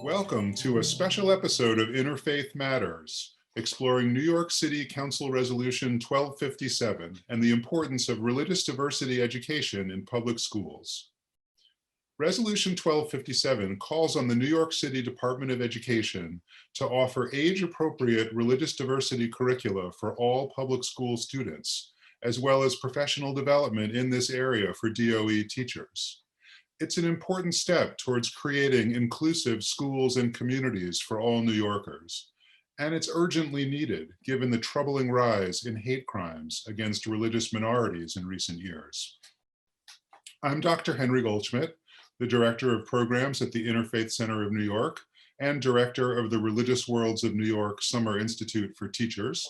Welcome to a special episode of Interfaith Matters, exploring New York City Council Resolution 1257 and the importance of religious diversity education in public schools. Resolution 1257 calls on the New York City Department of Education to offer age-appropriate religious diversity curricula for all public school students, as well as professional development in this area for DOE teachers. It's an important step towards creating inclusive schools and communities for all New Yorkers. And it's urgently needed given the troubling rise in hate crimes against religious minorities in recent years. I'm Dr. Henry Goldschmidt, the Director of Programs at the Interfaith Center of New York and Director of the Religious Worlds of New York Summer Institute for Teachers.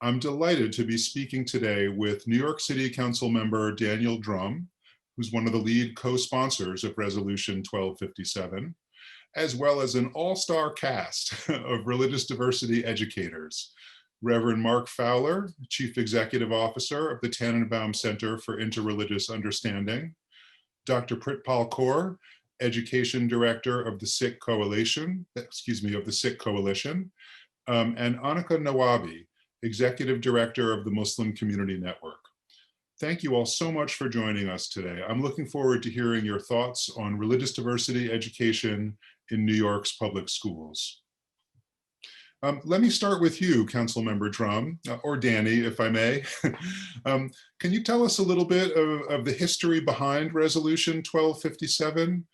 I'm delighted to be speaking today with New York City Council member Daniel Drum, who's one of the lead co-sponsors of Resolution 1257, as well as an all-star cast of religious diversity educators. Reverend Mark Fowler, Chief Executive Officer of the Tannenbaum Center for Interreligious Understanding, Dr. Pritpal Kaur, Education Director of the Sikh Coalition, and Anika Nawabi, Executive Director of the Muslim Community Network. Thank you all so much for joining us today. I'm looking forward to hearing your thoughts on religious diversity education in New York's public schools. Let me start with you, Councilmember Drum, or Danny, if I may. Can you tell us a little bit of the history behind Resolution 1257?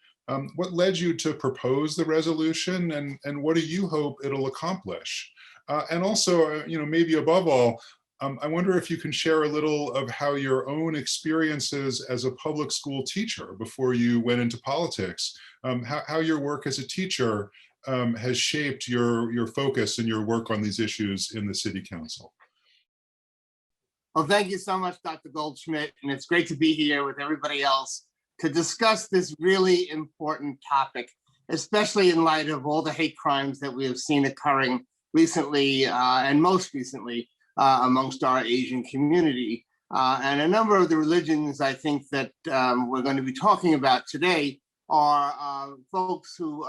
What led you to propose the resolution, and what do you hope it'll accomplish? And also, maybe above all, I wonder if you can share a little of how your own experiences as a public school teacher before you went into politics, how your work as a teacher has shaped your focus and your work on these issues in the City Council. Well, thank you so much, Dr. Goldschmidt, and it's great to be here with everybody else to discuss this really important topic, especially in light of all the hate crimes that we have seen occurring recently and most recently amongst our Asian community. And a number of the religions I think that we're going to be talking about today are folks who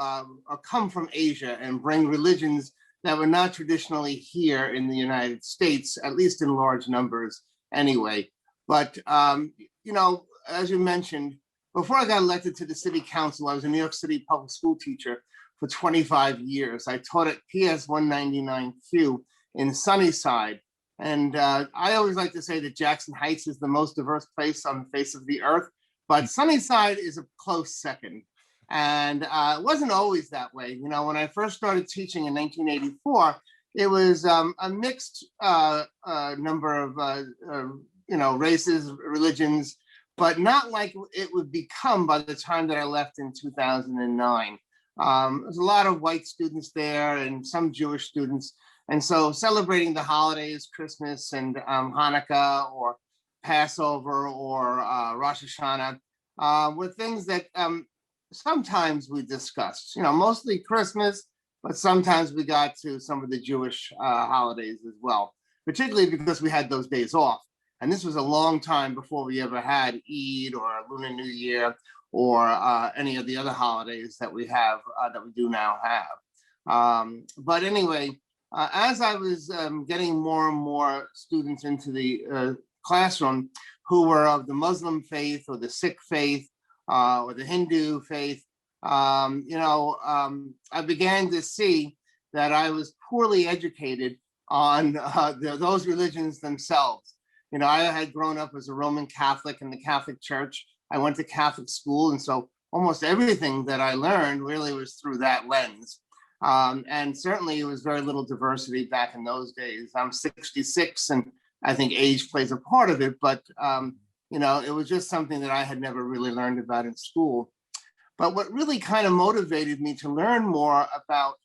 come from Asia and bring religions that were not traditionally here in the United States, at least in large numbers anyway. But, as you mentioned, before I got elected to the City Council, I was a New York City public school teacher for 25 years. I taught at PS 199Q in Sunnyside. And I always like to say that Jackson Heights is the most diverse place on the face of the earth, but Sunnyside is a close second. And it wasn't always that way. When I first started teaching in 1984, it was a mixed number of, races, religions, but not like it would become by the time that I left in 2009. There's a lot of white students there and some Jewish students. And so celebrating the holidays, Christmas and Hanukkah or Passover or Rosh Hashanah were things that sometimes we discussed, mostly Christmas, but sometimes we got to some of the Jewish holidays as well, particularly because we had those days off. And this was a long time before we ever had Eid or Lunar New Year or any of the other holidays that we have, that we do now have. But anyway, as I was getting more and more students into the classroom who were of the Muslim faith or the Sikh faith or the Hindu faith, I began to see that I was poorly educated on those religions themselves. I had grown up as a Roman Catholic in the Catholic Church. I went to Catholic school, and so almost everything that I learned really was through that lens. And certainly it was very little diversity back in those days. I'm 66, and I think age plays a part of it, but it was just something that I had never really learned about in school. But what really kind of motivated me to learn more about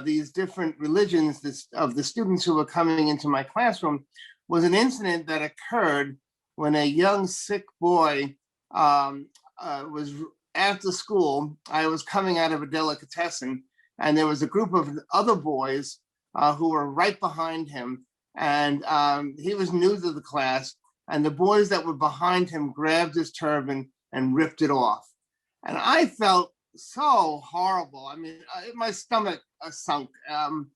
these different religions of the students who were coming into my classroom was an incident that occurred when a young Sikh boy was after school, I was coming out of a delicatessen, and there was a group of other boys who were right behind him. And he was new to the class, and the boys that were behind him grabbed his turban and ripped it off. And I felt so horrible. I mean, my stomach sunk, and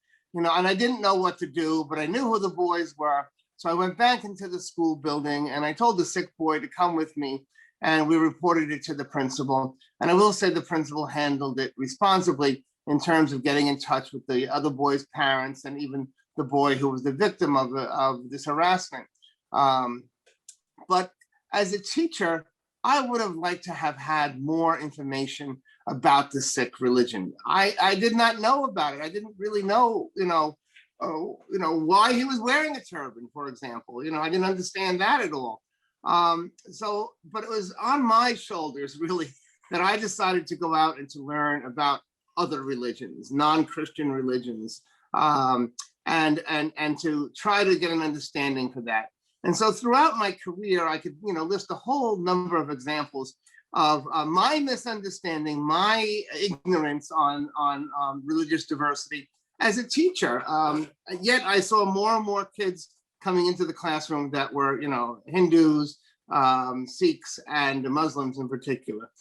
I didn't know what to do, but I knew who the boys were. So I went back into the school building, and I told the sick boy to come with me, and we reported it to the principal. And I will say the principal handled it responsibly in terms of getting in touch with the other boy's parents and even the boy who was the victim of this harassment. But as a teacher, I would have liked to have had more information about the Sikh religion. I did not know about it. I didn't really know, why he was wearing a turban, for example. I didn't understand that at all. But it was on my shoulders, really, that I decided to go out and to learn about other religions, non-Christian religions, and to try to get an understanding for that. And so throughout my career, I could, list a whole number of examples of my misunderstanding, my ignorance on religious diversity as a teacher. Yet I saw more and more kids coming into the classroom that were, Hindus, Sikhs, and Muslims in particular.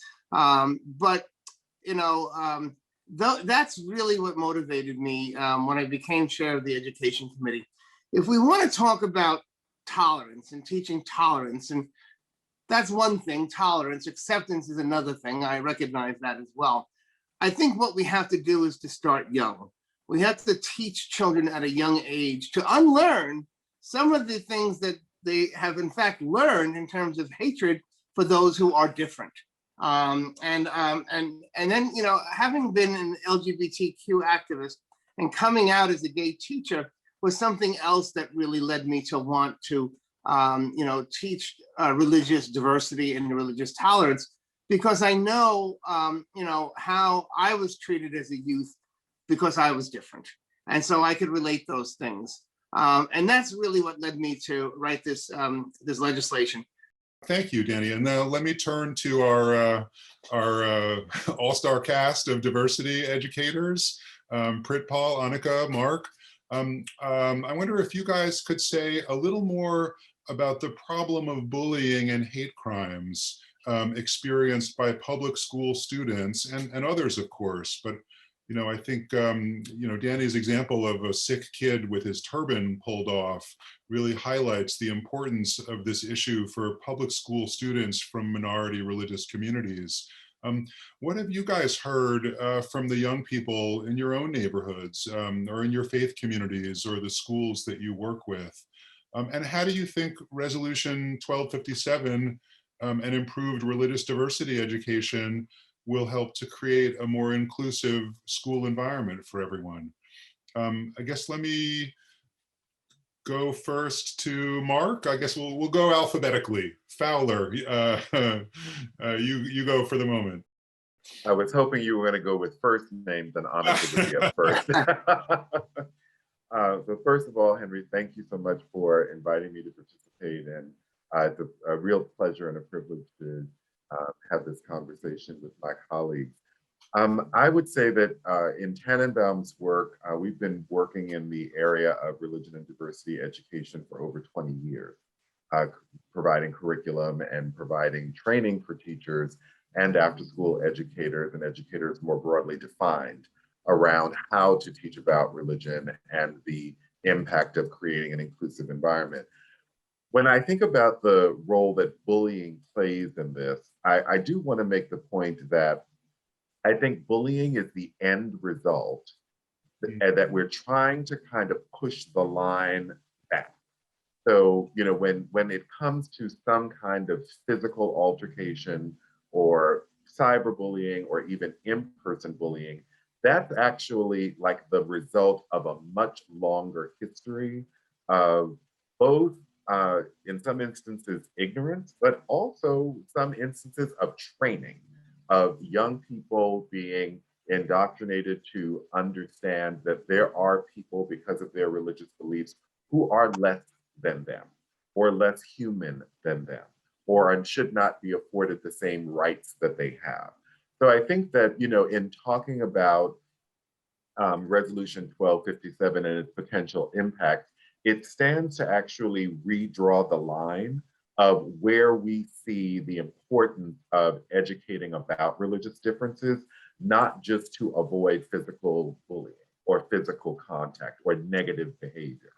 That's really what motivated me when I became chair of the education committee. If we want to talk about tolerance and teaching tolerance, and that's one thing, tolerance, acceptance is another thing. I recognize that as well. I think what we have to do is to start young. We have to teach children at a young age to unlearn some of the things that they have in fact learned in terms of hatred for those who are different. And then, having been an LGBTQ activist and coming out as a gay teacher was something else that really led me to want to, teach religious diversity and religious tolerance, because I know, how I was treated as a youth because I was different. And so I could relate those things. And that's really what led me to write this legislation. Thank you, Danny. And now let me turn to our all-star cast of diversity educators, Pritpal, Annika, Mark. I wonder if you guys could say a little more about the problem of bullying and hate crimes experienced by public school students and others, of course. But I think, Danny's example of a sick kid with his turban pulled off really highlights the importance of this issue for public school students from minority religious communities. What have you guys heard from the young people in your own neighborhoods or in your faith communities or the schools that you work with? And how do you think Resolution 1257 and improved religious diversity education will help to create a more inclusive school environment for everyone? I guess let me go first to Mark. I guess we'll go alphabetically. Fowler, you go for the moment. I was hoping you were going to go with first names and Annika would be up first. So first of all, Henry, thank you so much for inviting me to participate. And it's a real pleasure and a privilege to have this conversation with my colleagues. I would say that in Tannenbaum's work, we've been working in the area of religion and diversity education for over 20 years, providing curriculum and providing training for teachers and after-school educators and educators more broadly defined around how to teach about religion and the impact of creating an inclusive environment. When I think about the role that bullying plays in this, I do want to make the point that I think bullying is the end result, and that we're trying to kind of push the line back. So, when it comes to some kind of physical altercation or cyberbullying or even in-person bullying, that's actually like the result of a much longer history of both, in some instances, ignorance, but also some instances of training, of young people being indoctrinated to understand that there are people, because of their religious beliefs, who are less than them, or less human than them, or should not be afforded the same rights that they have. So I think that, in talking about Resolution 1257 and its potential impact, it stands to actually redraw the line of where we see the importance of educating about religious differences, not just to avoid physical bullying or physical contact or negative behavior.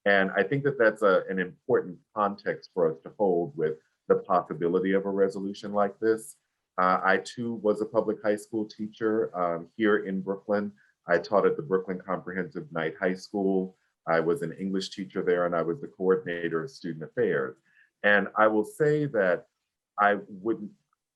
And I think that that's an important context for us to hold with the possibility of a resolution like this. I too was a public high school teacher here in Brooklyn. I taught at the Brooklyn Comprehensive Night High School. I was an English teacher there, and I was the coordinator of student affairs. And I will say that I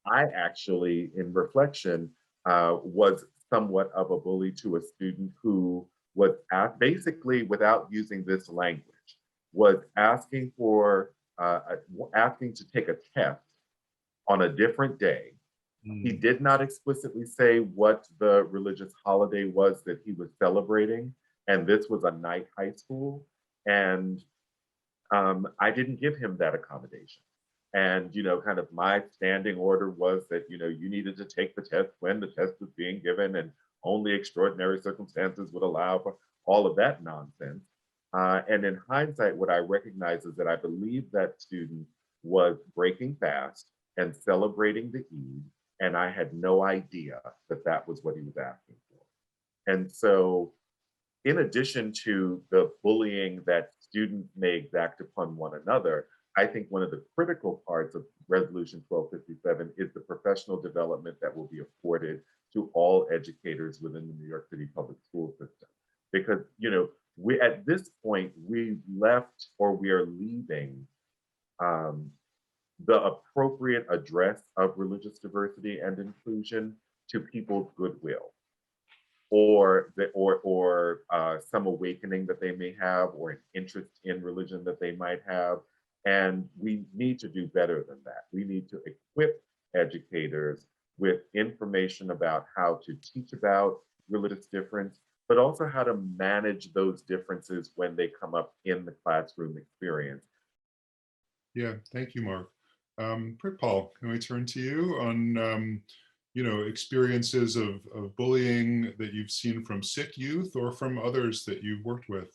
actually, in reflection, was somewhat of a bully to a student who was basically, without using this language, was asking to take a test on a different day. He did not explicitly say what the religious holiday was that he was celebrating, and this was a night high school, and I didn't give him that accommodation. And, kind of my standing order was that, you needed to take the test when the test was being given, and only extraordinary circumstances would allow for all of that nonsense. And in hindsight, what I recognize is that I believe that student was breaking fast and celebrating the Eid, and I had no idea that that was what he was asking for. And so, in addition to the bullying that students may exact upon one another, I think one of the critical parts of Resolution 1257 is the professional development that will be afforded to all educators within the New York City public school system. Because, we at this point, we left or we are leaving the appropriate address of religious diversity and inclusion to people's goodwill, or some awakening that they may have, or an interest in religion that they might have. And we need to do better than that. We need to equip educators with information about how to teach about religious difference, but also how to manage those differences when they come up in the classroom experience. Yeah, thank you, Mark. Paul, can we turn to you on experiences of bullying that you've seen from sick youth or from others that you've worked with?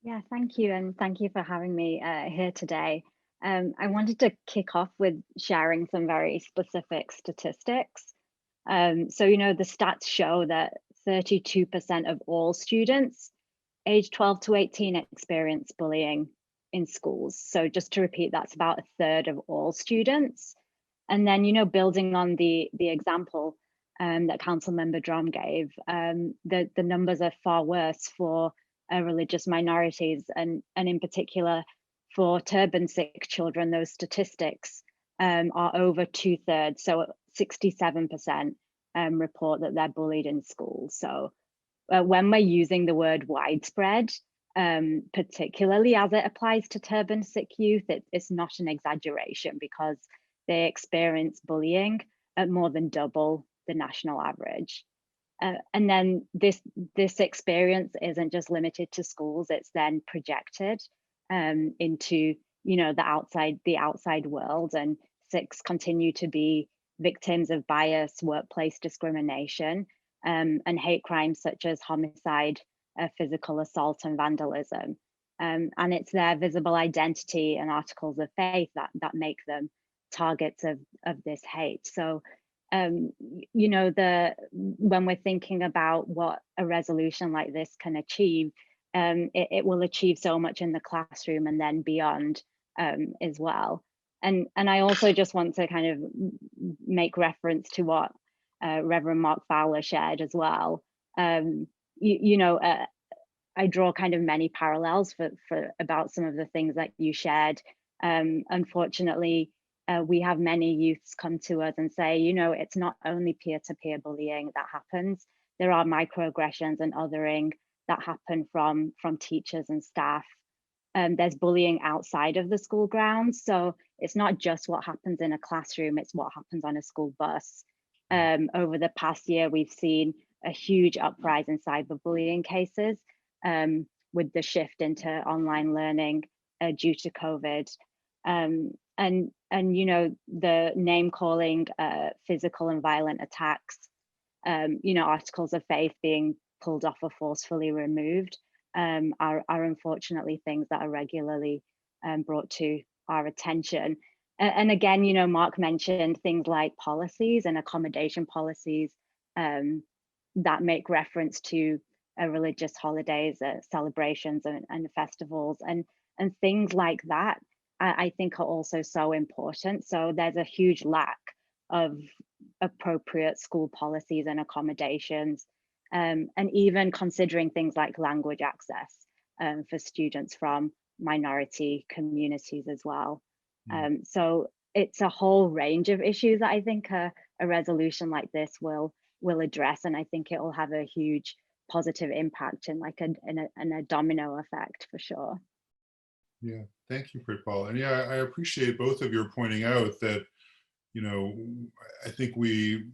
Yeah, thank you. And thank you for having me here today. I wanted to kick off with sharing some very specific statistics. The stats show that 32% of all students aged 12 to 18 experience bullying in schools. So just to repeat, that's about a third of all students. And then, building on the example that Councilmember Drum gave, the numbers are far worse for religious minorities, and in particular for turban Sikh children. Those statistics are over 2/3, so 67% report that they're bullied in schools. So when we're using the word widespread, particularly as it applies to turban Sikh youth, it's not an exaggeration, because they experience bullying at more than double the national average. And then this experience isn't just limited to schools; it's then projected into the outside world. And Sikhs continue to be victims of bias, workplace discrimination, and hate crimes such as homicide, physical assault, and vandalism. And it's their visible identity and articles of faith that make them targets of this hate. So when we're thinking about what a resolution like this can achieve, it will achieve so much in the classroom and then beyond as well. And I also just want to kind of make reference to what Reverend Mark Fowler shared as well. I draw kind of many parallels for about some of the things that you shared. Unfortunately, we have many youths come to us and say, it's not only peer-to-peer bullying that happens. There are microaggressions and othering that happen from teachers and staff. There's bullying outside of the school grounds. So it's not just what happens in a classroom, it's what happens on a school bus. Over the past year, we've seen a huge uprise in cyberbullying cases with the shift into online learning due to COVID. and you know, the name calling, physical and violent attacks, you know, articles of faith being pulled off or forcefully removed, are unfortunately things that are regularly brought to our attention. And again, you know, Mark mentioned things like policies and accommodation policies that make reference to religious holidays, celebrations, and festivals, and things like that. I think are also so important. So there's a huge lack of appropriate school policies and accommodations, and even considering things like language access for students from minority communities as well. So it's a whole range of issues that I think a resolution like this will address, and I think it will have a huge positive impact and like a domino effect for sure. Yeah, thank you, Pritpal. And yeah, I appreciate both of your pointing out that, you know, I think we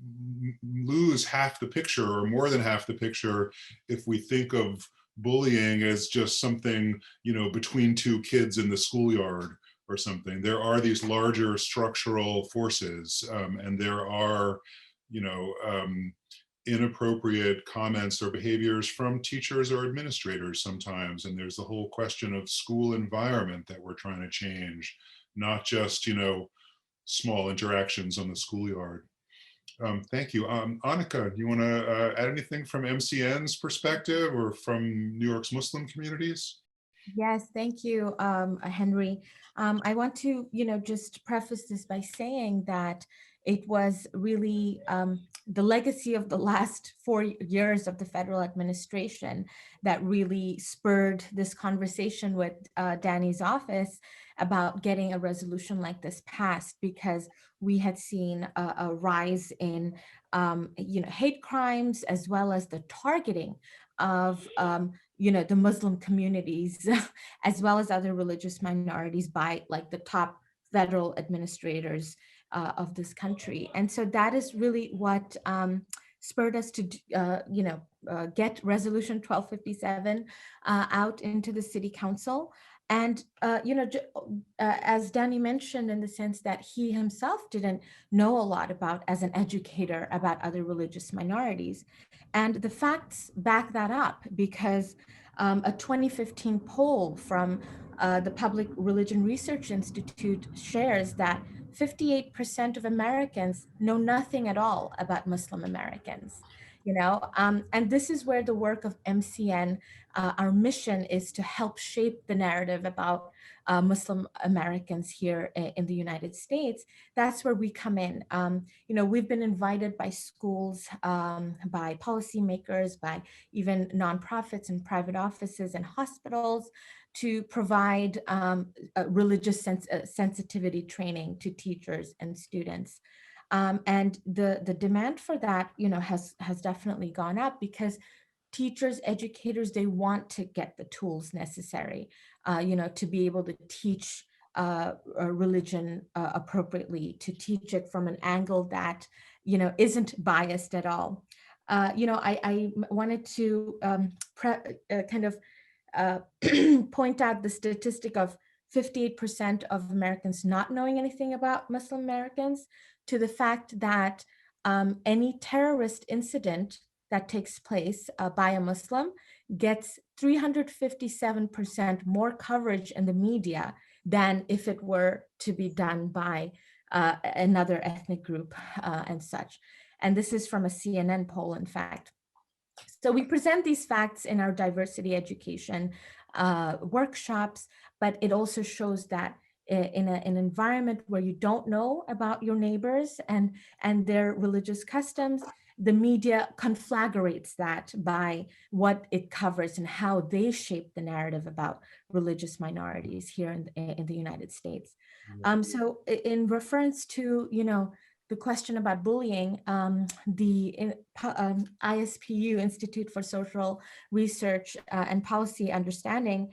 lose half the picture or more than half the picture if we think of bullying as just something, you know, between two kids in the schoolyard or something. There are these larger structural forces, and there are, you know, inappropriate comments or behaviors from teachers or administrators sometimes. And there's the whole question of school environment that we're trying to change, not just, you know, small interactions on the schoolyard. Thank you. Annika, do you want to add anything from MCN's perspective or from New York's Muslim communities? Yes, thank you, Henry. I want to, you know, just preface this by saying that it was really the legacy of the last 4 years of the federal administration that really spurred this conversation with Danny's office about getting a resolution like this passed, because we had seen a rise in, you know, hate crimes, as well as the targeting of you know, the Muslim communities, as well as other religious minorities by like the top federal administrators of this country. And so that is really what spurred us to, you know, get Resolution 1257 out into the City Council. And, you know, as Danny mentioned, in the sense that he himself didn't know a lot about, as an educator, about other religious minorities. And the facts back that up, because a 2015 poll from the Public Religion Research Institute shares that 58% of Americans know nothing at all about Muslim Americans. You know, and this is where the work of MCN, our mission is to help shape the narrative about Muslim Americans here in the United States. That's where we come in. You know, we've been invited by schools, by policymakers, by even nonprofits and private offices and hospitals to provide religious sensitivity training to teachers and students. And the demand for that, you know, has definitely gone up, because teachers, educators, they want to get the tools necessary, you know, to be able to teach religion appropriately, to teach it from an angle that, you know, isn't biased at all. You know, I wanted to kind of point out the statistic of 58% of Americans not knowing anything about Muslim Americans, to the fact that any terrorist incident that takes place by a Muslim gets 357% more coverage in the media than if it were to be done by another ethnic group and such. And this is from a CNN poll, in fact. So we present these facts in our diversity education workshops, but it also shows that in an environment where you don't know about your neighbors and their religious customs, the media conflagrates that by what it covers and how they shape the narrative about religious minorities here in the United States. So in reference to, you know, the question about bullying, the ISPU, Institute for Social Research and Policy Understanding,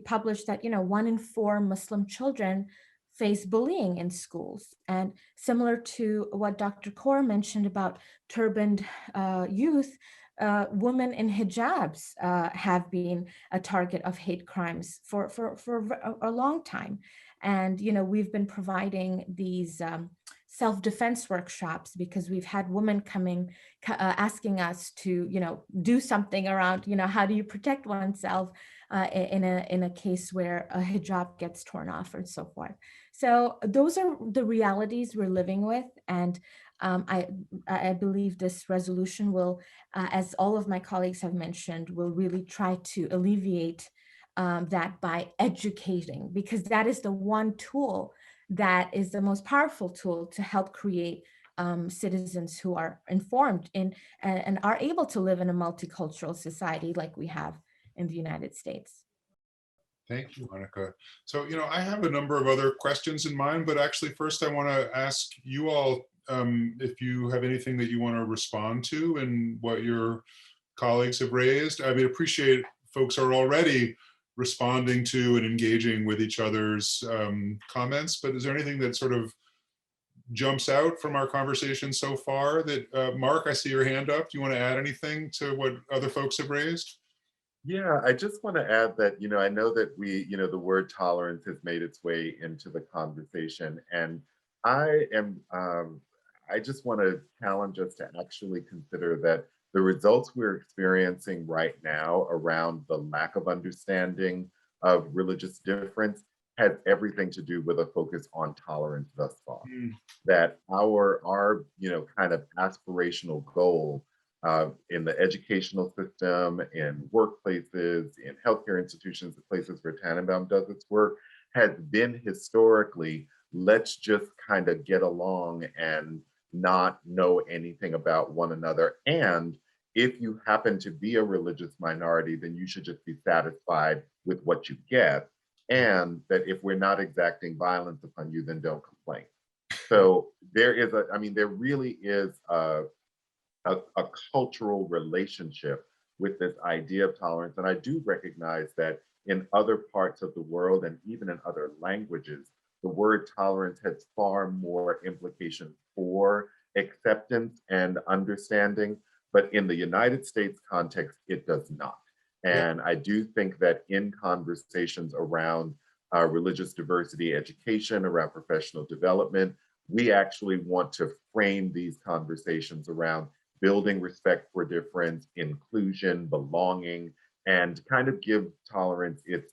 published that, you know, 1 in 4 Muslim children face bullying in schools. And similar to what Dr. Kaur mentioned about turbaned youth, women in hijabs have been a target of hate crimes for a long time. And, we've been providing these self-defense workshops because we've had women coming, asking us to, do something around, how do you protect oneself in a case where a hijab gets torn off and so forth. So those are the realities we're living with. And I believe this resolution will, as all of my colleagues have mentioned, will really try to alleviate that by educating, because that is the one tool that is the most powerful tool to help create citizens who are informed and are able to live in a multicultural society like we have in the United States. Thank you, Monica. So, I have a number of other questions in mind, but actually first I want to ask you all if you have anything that you want to respond to and what your colleagues have raised. I mean, appreciate folks are already responding to and engaging with each other's comments, but is there anything that sort of jumps out from our conversation so far that, Mark, I see your hand up. Do you want to add anything to what other folks have raised? Yeah, I just want to add that, I know that the word tolerance has made its way into the conversation. And I just want to challenge us to actually consider that the results we're experiencing right now around the lack of understanding of religious difference has everything to do with a focus on tolerance thus far. That our kind of aspirational goal in the educational system, in workplaces, in healthcare institutions, the places where Tannenbaum does its work, has been historically, let's just kind of get along and not know anything about one another. And if you happen to be a religious minority, then you should just be satisfied with what you get. And that if we're not exacting violence upon you, then don't complain. So there really is a cultural relationship with this idea of tolerance. And I do recognize that in other parts of the world and even in other languages, the word tolerance has far more implications for acceptance and understanding. But in the United States context, it does not. And I do think that in conversations around religious diversity education, around professional development, we actually want to frame these conversations around building respect for difference, inclusion, belonging, and kind of give tolerance its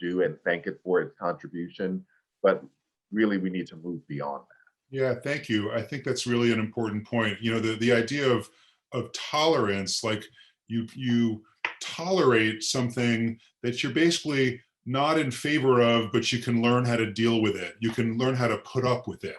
due and thank it for its contribution. But really, we need to move beyond that. Yeah, thank you. I think that's really an important point. The idea of tolerance, like you tolerate something that you're basically not in favor of, but you can learn how to deal with it. You can learn how to put up with it.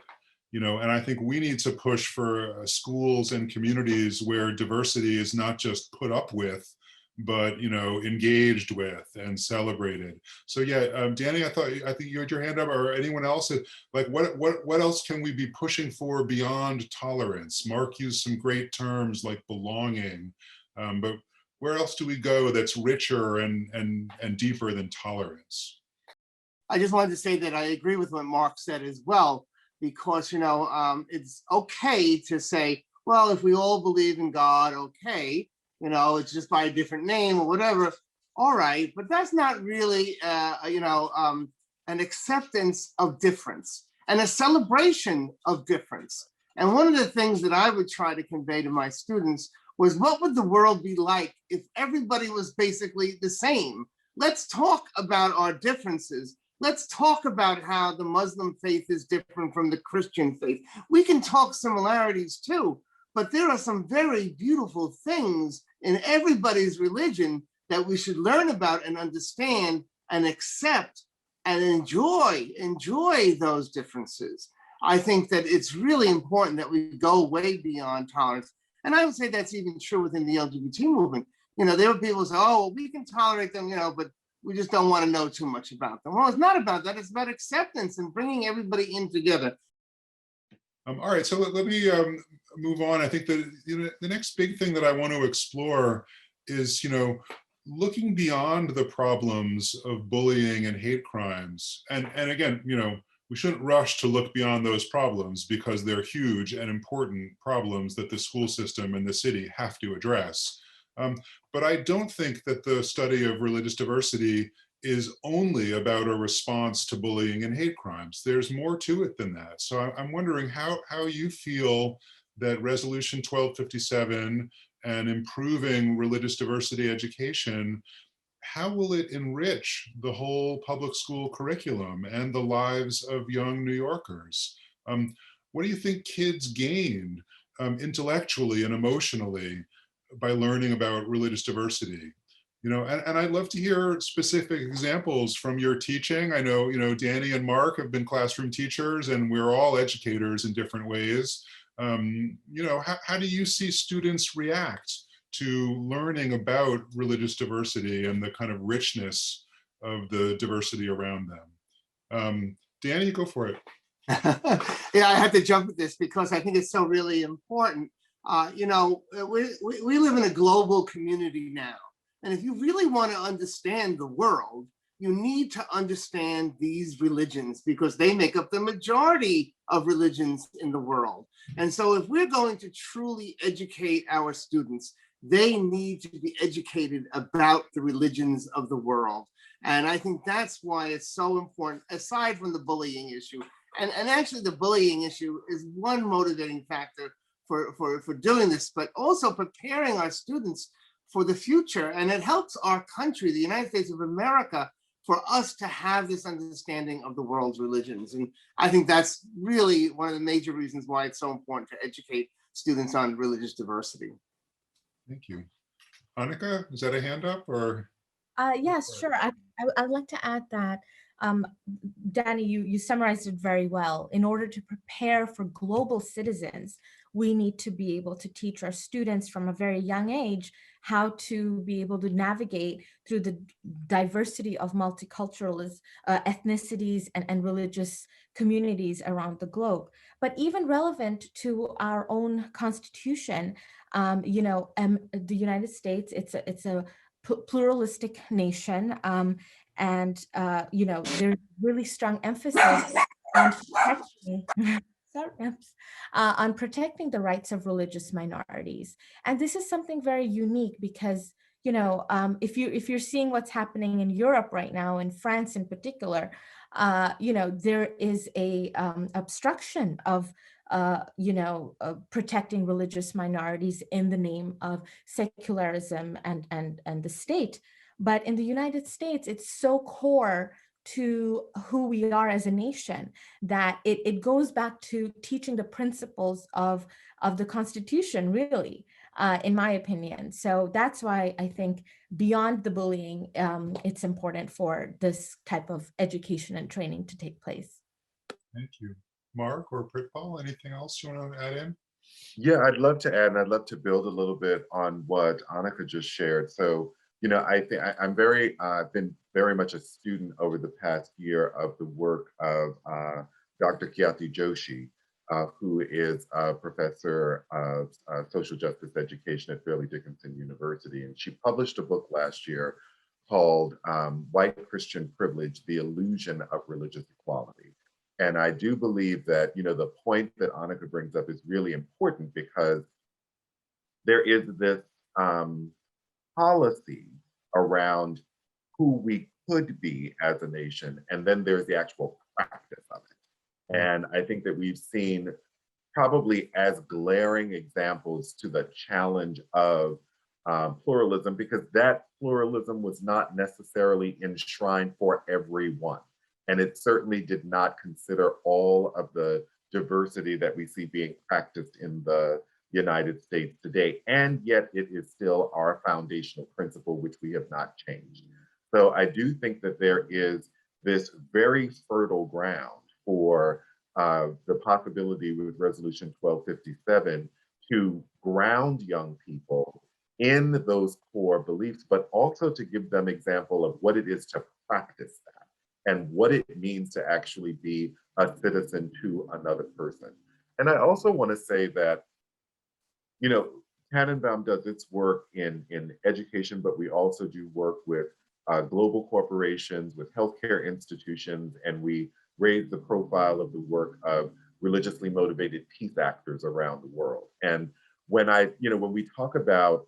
And I think we need to push for schools and communities where diversity is not just put up with, but engaged with and celebrated. So yeah, Danny, I think you had your hand up, or anyone else. Like, what else can we be pushing for beyond tolerance? Mark used some great terms like belonging, but where else do we go that's richer and deeper than tolerance? I just wanted to say that I agree with what Mark said as well, because it's okay to say, well, if we all believe in God, okay, it's just by a different name or whatever. All right, but that's not really an acceptance of difference and a celebration of difference. And one of the things that I would try to convey to my students was, what would the world be like if everybody was basically the same? Let's talk about our differences. Let's talk about how the Muslim faith is different from the Christian faith. We can talk similarities too, but there are some very beautiful things in everybody's religion that we should learn about and understand and accept and enjoy those differences. I think that it's really important that we go way beyond tolerance. And I would say that's even true within the LGBT movement. There are people who say, oh, well, we can tolerate them, but we just don't want to know too much about them. Well, it's not about that. It's about acceptance and bringing everybody in together. All right, so let me move on. I think that the next big thing that I want to explore is, looking beyond the problems of bullying and hate crimes. And again, we shouldn't rush to look beyond those problems because they're huge and important problems that the school system and the city have to address. But I don't think that the study of religious diversity is only about a response to bullying and hate crimes. There's more to it than that. So I'm wondering how you feel that Resolution 1257 and improving religious diversity education, how will it enrich the whole public school curriculum and the lives of young New Yorkers? What do you think kids gain intellectually and emotionally by learning about religious diversity? You know, and I'd love to hear specific examples from your teaching. I know, you know, Danny and Mark have been classroom teachers, and we're all educators in different ways. You know, how do you see students react to learning about religious diversity and the kind of richness of the diversity around them? Danny, go for it. Yeah, I had to jump at this because I think it's so really important. You know, we live in a global community now. And if you really want to understand the world, you need to understand these religions because they make up the majority of religions in the world. And so if we're going to truly educate our students, they need to be educated about the religions of the world. And I think that's why it's so important, aside from the bullying issue. And actually the bullying issue is one motivating factor for doing this, but also preparing our students for the future. And it helps our country, the United States of America, for us to have this understanding of the world's religions. And I think that's really one of the major reasons why it's so important to educate students on religious diversity. Thank you. Annika, is that a hand up or? Yes, sure. I'd like to add that, Danny, you summarized it very well. In order to prepare for global citizens, we need to be able to teach our students from a very young age how to be able to navigate through the diversity of multiculturalism, ethnicities, and religious communities around the globe. But even relevant to our own Constitution, you know, the United States, it's a pluralistic nation, and you know, there's really strong emphasis on protecting on protecting the rights of religious minorities. And this is something very unique because, you know, if you're seeing what's happening in Europe right now, in France in particular, you know, there is a obstruction of you know, protecting religious minorities in the name of secularism and the state. But in the United States, it's so core to who we are as a nation that it goes back to teaching the principles of the Constitution, really, in my opinion. So that's why I think beyond the bullying, it's important for this type of education and training to take place. Thank you. Mark or Pritpal, anything else you want to add in? Yeah, I'd love to add, and I'd love to build a little bit on what Annika just shared. So, you know, I think I'm very, I've been very much a student over the past year of the work of Dr. Khyati Joshi, who is a professor of social justice education at Fairleigh Dickinson University. And she published a book last year called White Christian Privilege, The Illusion of Religious Equality. And I do believe that, you know, the point that Annika brings up is really important because there is this policy around who we could be as a nation, and then there's the actual practice of it. And I think that we've seen probably as glaring examples to the challenge of pluralism, because that pluralism was not necessarily enshrined for everyone. And it certainly did not consider all of the diversity that we see being practiced in the United States today. And yet it is still our foundational principle, which we have not changed. So I do think that there is this very fertile ground for the possibility with Resolution 1257 to ground young people in those core beliefs, but also to give them example of what it is to practice that and what it means to actually be a citizen to another person. And I also want to say that, you know, Tannenbaum does its work in education, but we also do work with global corporations, with healthcare institutions, and we raise the profile of the work of religiously motivated peace actors around the world. And when when we talk about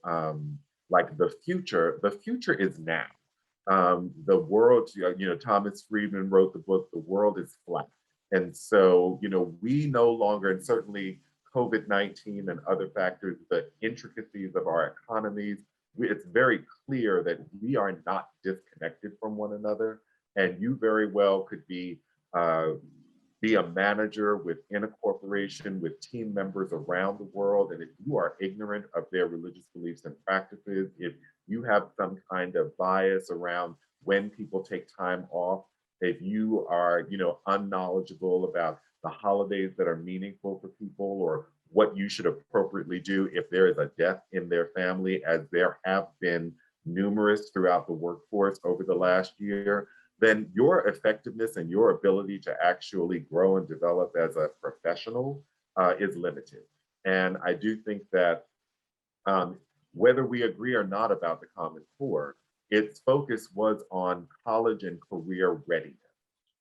like the future is now. The world, Thomas Friedman wrote the book, The World is Flat. And so, we no longer, and certainly COVID-19 and other factors, the intricacies of our economies, it's very clear that we are not disconnected from one another. And you very well could be a manager within a corporation with team members around the world. And if you are ignorant of their religious beliefs and practices, if you have some kind of bias around when people take time off, if you are, unknowledgeable about the holidays that are meaningful for people or what you should appropriately do if there is a death in their family, as there have been numerous throughout the workforce over the last year, then your effectiveness and your ability to actually grow and develop as a professional is limited. And I do think that whether we agree or not about the Common Core, its focus was on college and career readiness.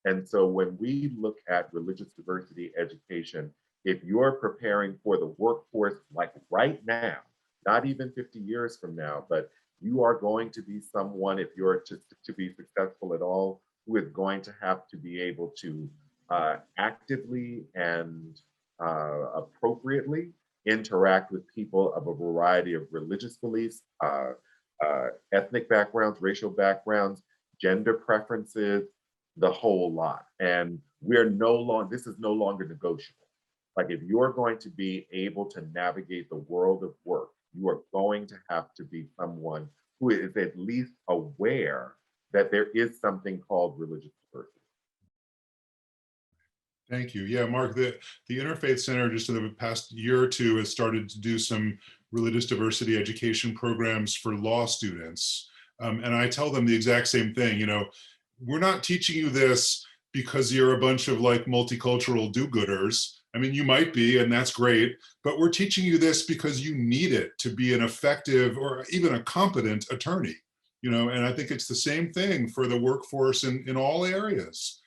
And so when we look at religious diversity education, if you're preparing for the workforce like right now, not even 50 years from now, but you are going to be someone, if you're to be successful at all, who is going to have to be able to actively and appropriately interact with people of a variety of religious beliefs, ethnic backgrounds, racial backgrounds, gender preferences, the whole lot. And this is no longer negotiable. Like if you're going to be able to navigate the world of work, you are going to have to be someone who is at least aware that there is something called religious diversity. Thank you. Yeah, Mark, the Interfaith Center just in the past year or two has started to do some religious diversity education programs for law students. And I tell them the exact same thing, we're not teaching you this because you're a bunch of like multicultural do-gooders. I mean, you might be, and that's great, but we're teaching you this because you need it to be an effective or even a competent attorney, and I think it's the same thing for the workforce in all areas.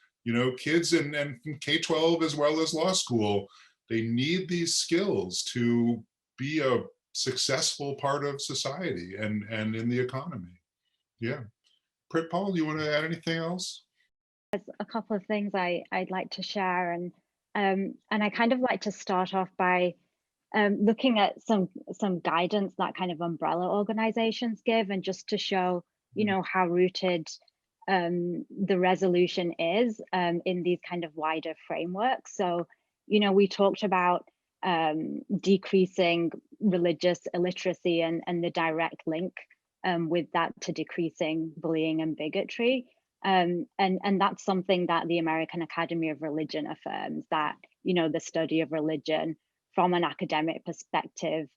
Kids and K-12 as well as law school, they need these skills to be a successful part of society and in the economy. Yeah. Paul, do you want to add anything else? There's a couple of things I'd like to share, and I kind of like to start off by looking at some guidance that kind of umbrella organizations give, and just to show how rooted the resolution is in these kind of wider frameworks. So we talked about decreasing religious illiteracy and the direct link with that to decreasing bullying and bigotry. And that's something that the American Academy of Religion affirms, that the study of religion from an academic perspective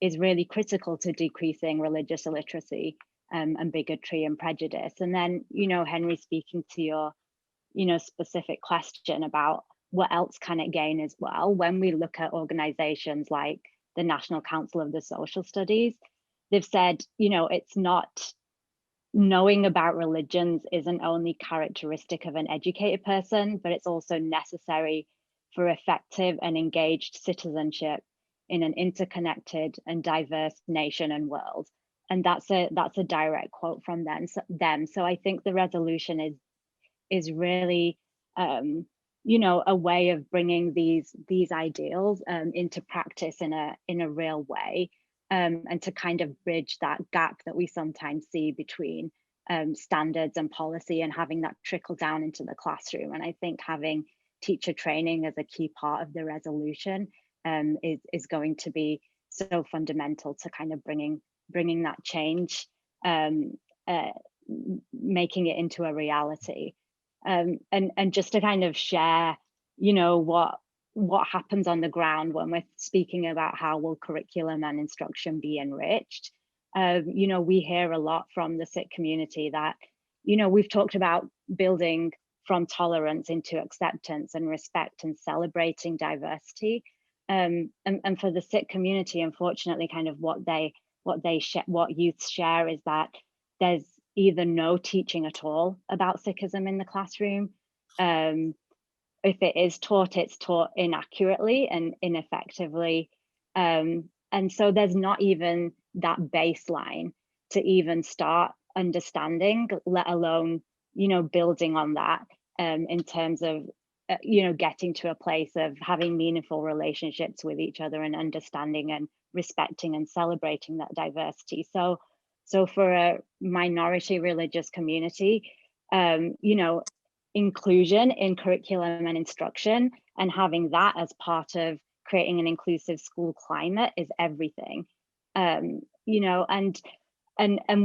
is really critical to decreasing religious illiteracy and bigotry and prejudice. And then Henry, speaking to your specific question about what else can it gain as well, when we look at organizations like the National Council of the Social Studies, they've said it's not, knowing about religions isn't only characteristic of an educated person, but it's also necessary for effective and engaged citizenship in an interconnected and diverse nation and world. And that's a direct quote from them. So I think the resolution is really a way of bringing these ideals into practice in a real way. And to kind of bridge that gap that we sometimes see between standards and policy, and having that trickle down into the classroom. And I think having teacher training as a key part of the resolution is going to be so fundamental to kind of bringing that change, making it into a reality. And just to kind of share, what happens on the ground when we're speaking about how will curriculum and instruction be enriched. We hear a lot from the Sikh community that, we've talked about building from tolerance into acceptance and respect and celebrating diversity. And for the Sikh community, unfortunately, kind of what youth share is that there's either no teaching at all about Sikhism in the classroom. If it is taught, it's taught inaccurately and ineffectively. And so there's not even that baseline to even start understanding, let alone, you know, building on that in terms of, you know, getting to a place of having meaningful relationships with each other and understanding and respecting and celebrating that diversity. So for a minority religious community, you know, inclusion in curriculum and instruction and having that as part of creating an inclusive school climate is everything. You know, and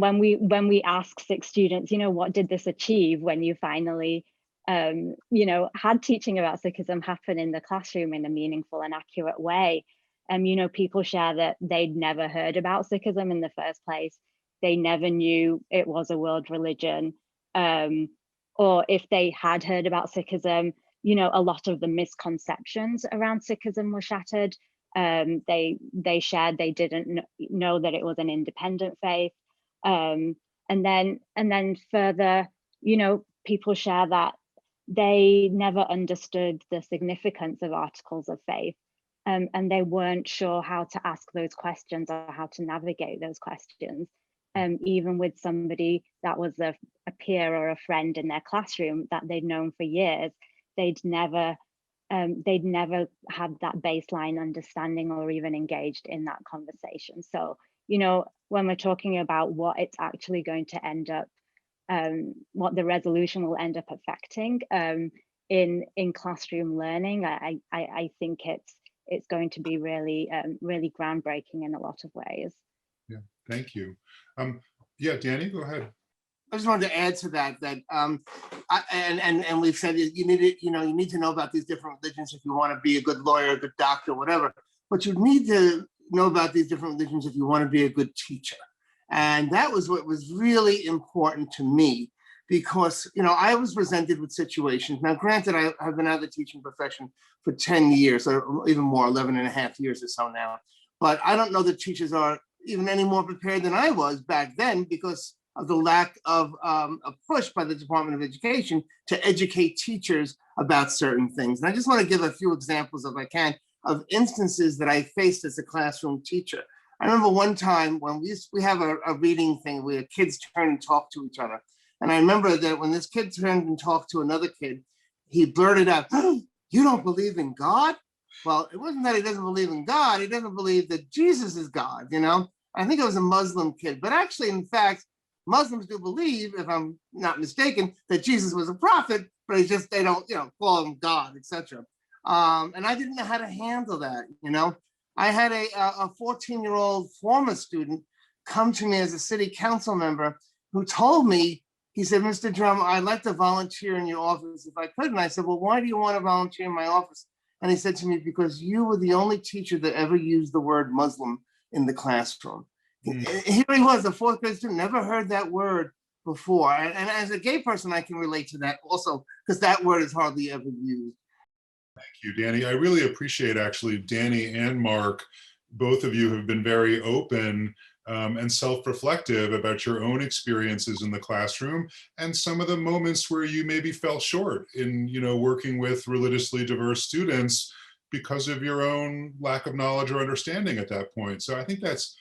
when we ask 6 students, you know, what did this achieve when you finally you know, had teaching about Sikhism happen in the classroom in a meaningful and accurate way. You know, people share that they'd never heard about Sikhism in the first place. They never knew it was a world religion. Or if they had heard about Sikhism, you know, a lot of the misconceptions around Sikhism were shattered. They shared they didn't know that it was an independent faith. And then further, you know, people share that they never understood the significance of articles of faith, and they weren't sure how to ask those questions or how to navigate those questions. Even with somebody that was a peer or a friend in their classroom that they'd known for years, they'd never had that baseline understanding or even engaged in that conversation. So, you know, when we're talking about what it's actually going to end up, what the resolution will end up affecting in classroom learning, I think it's going to be really really groundbreaking in a lot of ways. Yeah, thank you. Yeah, Danny, go ahead. I just wanted to add to that and we've said you need to know about these different religions if you want to be a good lawyer, a good doctor, whatever. But you need to know about these different religions if you want to be a good teacher. And that was what was really important to me, because, you know, I was presented with situations. Now, granted, I've been out of the teaching profession for 10 years, or even more, 11 and a half years or so now. But I don't know that teachers are even any more prepared than I was back then, because of the lack of a push by the Department of Education to educate teachers about certain things. And I just want to give a few examples, if I can, of instances that I faced as a classroom teacher. I remember one time when we have a reading thing where kids turn and talk to each other. And I remember that when this kid turned and talked to another kid, he blurted out, "Oh, you don't believe in God?" Well, it wasn't that he doesn't believe in God. He doesn't believe that Jesus is God, you know? I think it was a Muslim kid. But actually, in fact, Muslims do believe, if I'm not mistaken, that Jesus was a prophet, but it's just they don't, you know, call him God, etc. And I didn't know how to handle that, you know? I had a 14-year-old former student come to me as a city council member who told me, he said, "Mr. Drum, I'd like to volunteer in your office if I could." And I said, "Well, why do you want to volunteer in my office?" And he said to me, "Because you were the only teacher that ever used the word Muslim in the classroom." Here he was, a 4th grade student, never heard that word before. And as a gay person, I can relate to that also, because that word is hardly ever used. Thank you, Danny. I really appreciate, actually, Danny and Mark, both of you have been very open and self-reflective about your own experiences in the classroom and some of the moments where you maybe fell short in, you know, working with religiously diverse students because of your own lack of knowledge or understanding at that point. So I think that's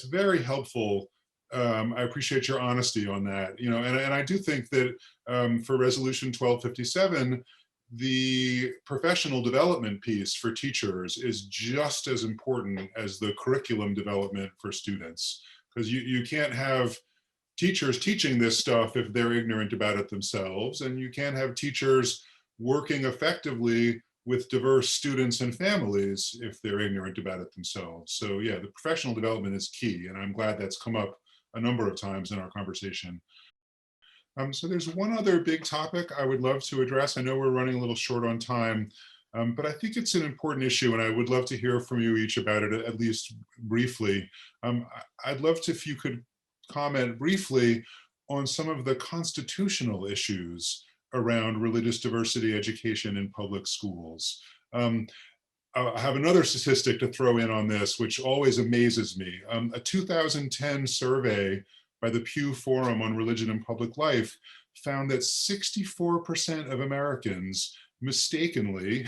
very helpful. I appreciate your honesty on that, you know, and I do think that for Resolution 1257, the professional development piece for teachers is just as important as the curriculum development for students, because you can't have teachers teaching this stuff if they're ignorant about it themselves, and you can't have teachers working effectively with diverse students and families if they're ignorant about it themselves. So yeah, the professional development is key, and I'm glad that's come up a number of times in our conversation. So there's one other big topic I would love to address. I know we're running a little short on time, but I think it's an important issue, and I would love to hear from you each about it, at least briefly. I'd love to, if you could comment briefly on some of the constitutional issues around religious diversity education in public schools. I have another statistic to throw in on this, which always amazes me. A 2010 survey by the Pew Forum on Religion and Public Life found that 64% of Americans mistakenly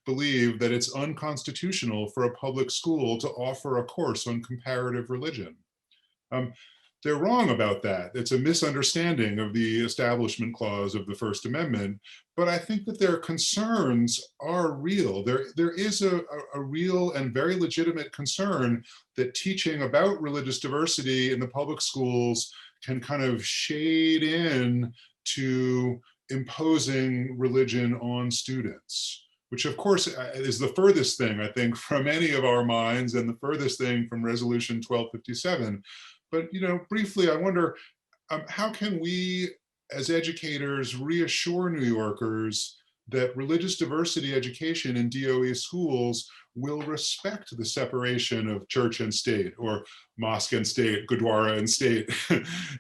believe that it's unconstitutional for a public school to offer a course on comparative religion. they're wrong about that. It's a misunderstanding of the Establishment Clause of the First Amendment. But I think that their concerns are real. There is a real and very legitimate concern that teaching about religious diversity in the public schools can kind of shade in to imposing religion on students, which of course is the furthest thing, I think, from any of our minds and the furthest thing from Resolution 1257. But, briefly, I wonder, how can we as educators reassure New Yorkers that religious diversity education in DOE schools will respect the separation of church and state, or mosque and state, Gurdwara and state,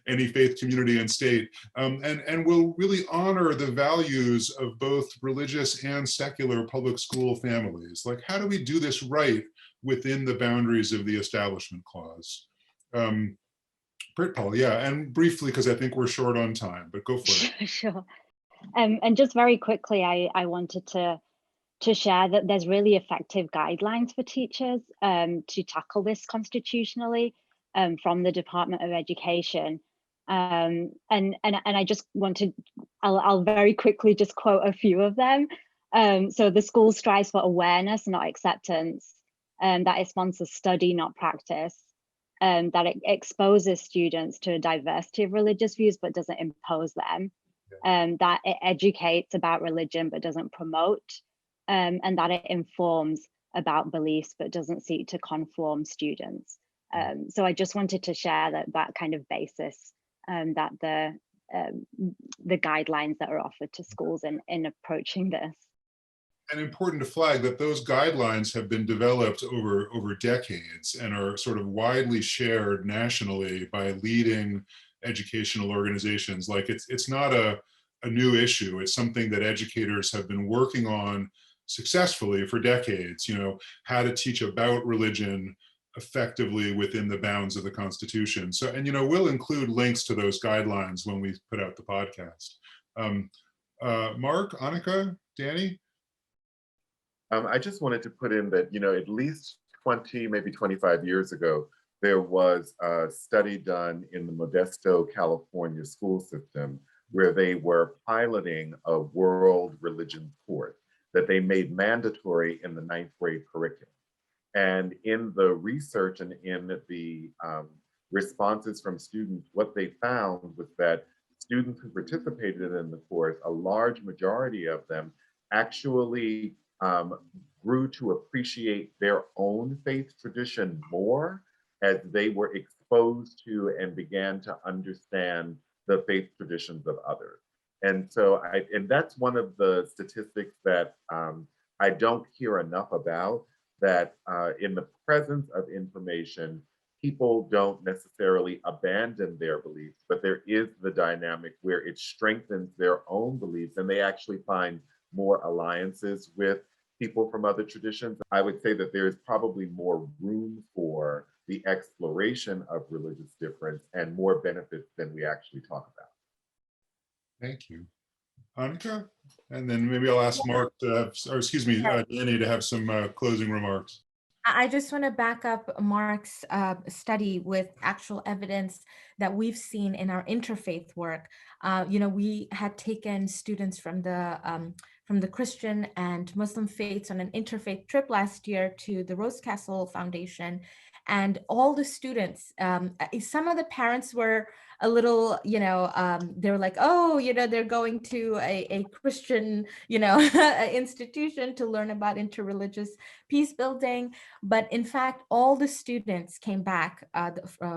any faith community and state, and will really honor the values of both religious and secular public school families? Like, how do we do this right within the boundaries of the Establishment Clause? Pritpal, yeah, and briefly, because I think we're short on time, but go for it. Sure. And just very quickly, I wanted to share that there's really effective guidelines for teachers to tackle this constitutionally from the Department of Education. And I just wanted, I'll very quickly just quote a few of them. So the school strives for awareness, not acceptance, that it sponsors study, not practice, that it exposes students to a diversity of religious views, but doesn't impose them, that it educates about religion, but doesn't promote, and that it informs about beliefs, but doesn't seek to conform students. So I just wanted to share that kind of basis, that the guidelines that are offered to schools in approaching this. And important to flag that those guidelines have been developed over decades and are sort of widely shared nationally by leading educational organizations. Like, it's not a new issue. It's something that educators have been working on successfully for decades, how to teach about religion effectively within the bounds of the Constitution. So, and we'll include links to those guidelines when we put out the podcast. Mark, Annika, Danny? I just wanted to put in that, at least 20, maybe 25 years ago, there was a study done in the Modesto, California school system where they were piloting a world religion course that they made mandatory in the 9th grade curriculum. And in the research and in the responses from students, what they found was that students who participated in the course, a large majority of them actually grew to appreciate their own faith tradition more as they were exposed to and began to understand the faith traditions of others. And so, and that's one of the statistics that I don't hear enough about, that in the presence of information, people don't necessarily abandon their beliefs, but there is the dynamic where it strengthens their own beliefs and they actually find more alliances with people from other traditions. I would say that there's probably more room for the exploration of religious difference and more benefits than we actually talk about. Thank you. Annika? And then maybe I'll ask Mark to have, or excuse me, Danny to have some closing remarks. I just want to back up Mark's study with actual evidence that we've seen in our interfaith work. We had taken students from the Christian and Muslim faiths on an interfaith trip last year to the Rose Castle Foundation. And all the students, some of the parents were a little, they were like, oh, they're going to a Christian, institution to learn about interreligious peace building. But in fact, all the students came back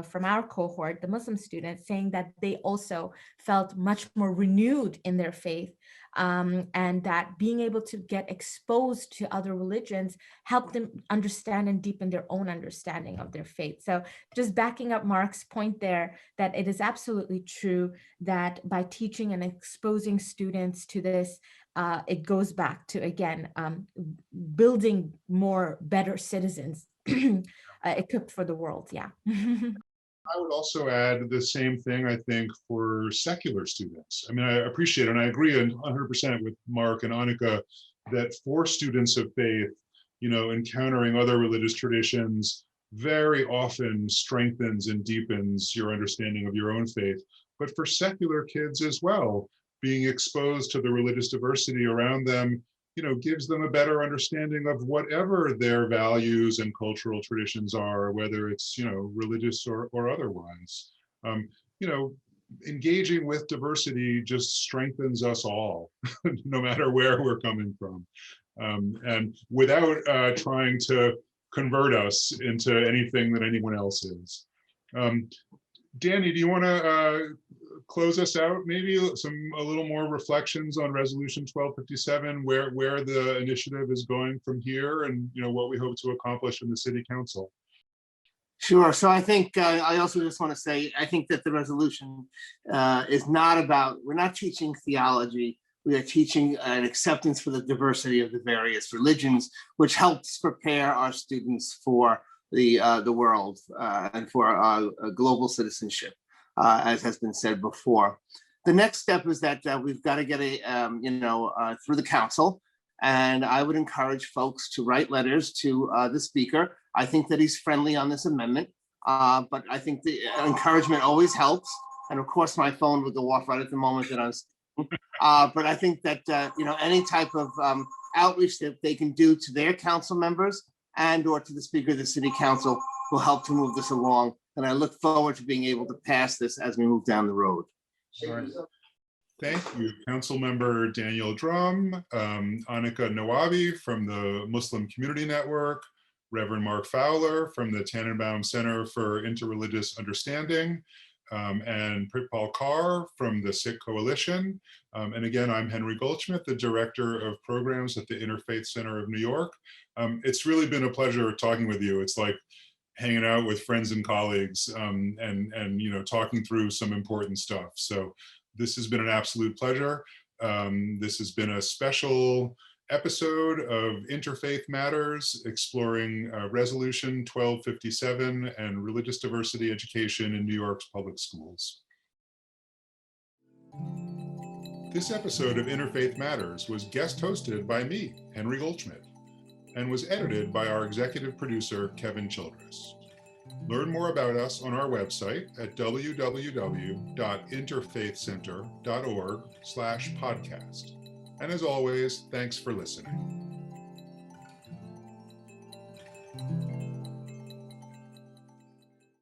from our cohort, the Muslim students, saying that they also felt much more renewed in their faith. And that being able to get exposed to other religions helped them understand and deepen their own understanding of their faith. So just backing up Mark's point there, that it is absolutely true that by teaching and exposing students to this, it goes back to, again, building more better citizens equipped for the world. Yeah. I would also add the same thing, I think, for secular students. I mean, I appreciate, and I agree 100% with Mark and Annika, that for students of faith, encountering other religious traditions very often strengthens and deepens your understanding of your own faith. But for secular kids as well, being exposed to the religious diversity around them, gives them a better understanding of whatever their values and cultural traditions are, whether it's, religious or otherwise. You know, engaging with diversity just strengthens us all, no matter where we're coming from. And without trying to convert us into anything that anyone else is. Danny, do you want to close us out? Maybe a little more reflections on Resolution 1257, where the initiative is going from here, and what we hope to accomplish in the City Council. Sure. So I think I also just want to say, I think that the resolution is not about, we're not teaching theology. We are teaching an acceptance for the diversity of the various religions, which helps prepare our students for the world and for global citizenship, as has been said before. The next step is that we've got to get through the council, and I would encourage folks to write letters to the speaker. I think that he's friendly on this amendment, but I think the encouragement always helps. And of course, my phone would go off right at the moment that I'm speaking. But I think that any type of outreach that they can do to their council members and or to the speaker of the City Council will help to move this along. And I look forward to being able to pass this as we move down the road. All right. Thank you, Councilmember Daniel Drum, Annika Nawabi from the Muslim Community Network, Reverend Mark Fowler from the Tannenbaum Center for Interreligious Understanding, and Pritpal Kaur from the Sikh Coalition. And again, I'm Henry Goldschmidt, the Director of Programs at the Interfaith Center of New York. It's really been a pleasure talking with you. It's like hanging out with friends and colleagues, and talking through some important stuff. So this has been an absolute pleasure. This has been a special episode of Interfaith Matters, exploring Resolution 1257 and religious diversity education in New York's public schools. This episode of Interfaith Matters was guest hosted by me, Henry Goldschmidt, and was edited by our executive producer, Kevin Childress. Learn more about us on our website at www.interfaithcenter.org/podcast. And as always, thanks for listening.